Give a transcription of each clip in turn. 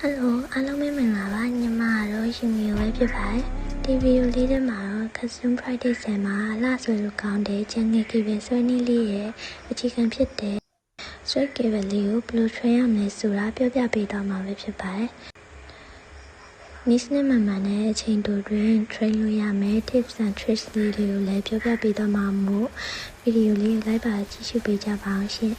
Hello,အားလုံးပဲမင်္ဂလာပါညီမတို့ရှင်မျိုးပဲဖြစ်ပါတယ်ဒီဗီဒီယိုလေးထဲမှာတော့ Custom Friday ဆန်မှာလှဆွဲလို့ကောင်းတဲ့ချန်ငယ်ကေဘယ်ဆွဲနည်းလေးရဲ့အခြေခံဖြစ်တဲ့ဆွဲကေဘယ်လေးကိုဘယ်လိုထွင်ရမလဲဆိုတာပြောပြပေးတော့မှာပဲဖြစ်ပါတယ်နည်းစနစ်မှန်မှန်နဲ့အချိန်တိုတွင် train လို့ရမယ် tips and tricks လေးတွေကိုလည်းပြောပြပေးတော့မှာမို့ဗီဒီယိုလေးကိုလိုက်ပါကြည့်ရှုပေးကြပါအောင်ရှင်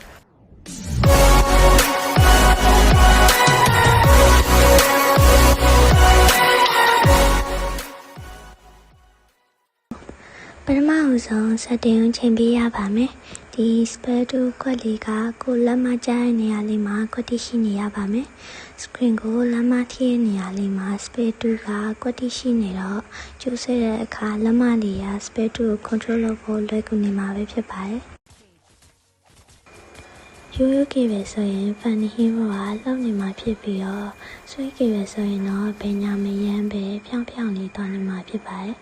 ပထမဆုံးစက်တင်ကိုချိန်ပေးရပါမယ်ဒီ spare to ခွက်လေးကကိုလက်မကျတဲ့နေရာလေးမှာခွက်တိရှိနေရပါမယ် screen ကိုလက်မထိတဲ့နေရာလေးမှာ spare to ကခွက်တိရှိနေတော့ကျိုးဆဲတဲ့အခါလက်မလေးက spare to ကို control လုပ်ဖို့လွယ်ကူနေမှာပဲဖြစ်ပါတယ်ရိုးရိုးကေပဲဆိုရင် funny hero ကလောက်နေမှာဖြစ်ပြီးတော့ဆွဲကေပဲဆိုရင်တော့ဘယ်ညာမရမ်းပဲဖြောင်းဖြောင်းလေးသွားနေမှာဖြစ်ပါတယ်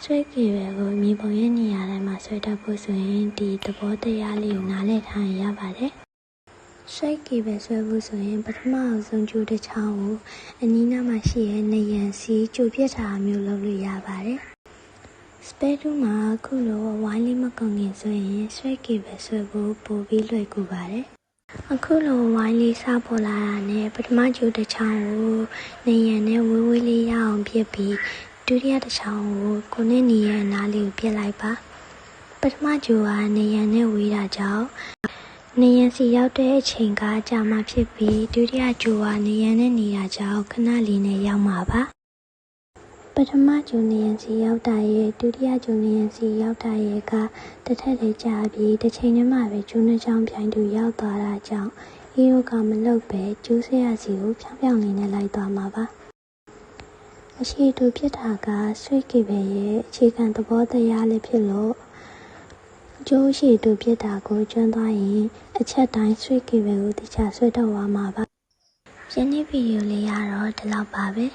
ဆွဲကေပဲကိုမြေပုံရဲ့နေရာတိုင်းမှာဆွဲတတ်ဖို့ဆိုရင်ဒီသဘောတရားလေးကိုနားလည်ထားရင်ရပါတယ်ဆွဲကေပဲဆွဲဖို့ဆိုရင်ပထမအဆုံးကြိုးတစ်ချောင်းကိုအနီးနားမှာရှိတဲ့နေရန်စီကြိုပြစ်ထားမျိုးလုပ်လို့ရပါတယ်spare to မှာခုလိုဝိုင်းလေးမကုန်ခင်ဆိုရင်ဆွဲကေပဲဆွဲဖို့ပိုပြီးလွယ်ကူပါတယ်အခုလိုဝိုင်းလေးစားပေါ်လာတာနဲ့ပထမကြိုးတစ်ချောင်းကိုနေရန်နဲ့ဝေးဝေးလေးရအောင်ပြစ်ပြီးဒုတိယတစ်ချောင်းကိုနဲ့နေရန်နားလေးကိုပြစ်လိုက်ပါပထမကြိုးကနေရန်နဲ့ဝေးတာကြောင့်နေရန်စီရောက်တဲ့အချိန်ကကြာမှဖြစ်ပြီးဒုတိယကြိုးကနေရန်နဲ့နေတာကြောင့်ခဏလေးနဲ့ရောက်မှာပါပထမကြိုးနေရန်စီရောက်တာရဲ့ဒုတိယကြိုးနေရန်စီရောက်တာရဲ့ကတစ်ထက်လေးကြာပြီးတစ်ချိန်တည်းမှာပဲကျိုးနှစ်ချောင်းပြိုင်တူရောက်သွားတာကြောင့်ဟီရိုကမလုပ်ပဲကျိုးဆရာစီကိုဖြောင်းဖြောင်းလေးနဲ့လိုက်သွားမှာပါအရှိတူဖြစ်တာကဆွေးကေပဲရဲ့အခြေခံသဘောတရားလေးဖြစ်လို့ကျိုးရှိတူဖြစ်တာကိုကျွမ်းသွားရင်အချက်တိုင်းဆွေးကေပဲကိုတခြားဆွဲတော့သွားမှာပါယနေ့ဗီဒီယိုလေးကတော့ဒီလောက်ပါပဲ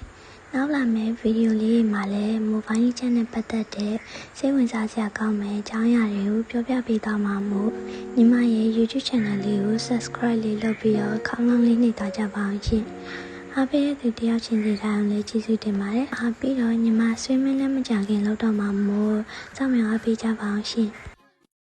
နောက်လာမယ့်ဗီဒီယိုလေးမှာလည်း mobile ချန်နဲ့ပတ်သက်တဲ့စိတ်ဝင်စားစရာကောင်းမယ့်အကြောင်းအရာတွေကိုပြောပြပေးသွားမှာမို့ညီမရဲ့ YouTube channel လေးကို subscribe လေးလုပ်ပြီးတော့ခေါင်းလောင်းလေးနှိပ်သွားကြပါအောင်ရှင်အားပေးတဲ့သူတယောက်ချင်းစီတိုင်းလည်းကျေးဇူးတင်ပါတယ်အားပြီးတော့ညီမဆွေးမင်းလည်းမကြခင်လောက်တော့မှာမို့စောင့်မျှော်အားပေးကြပါအောင်ရှင်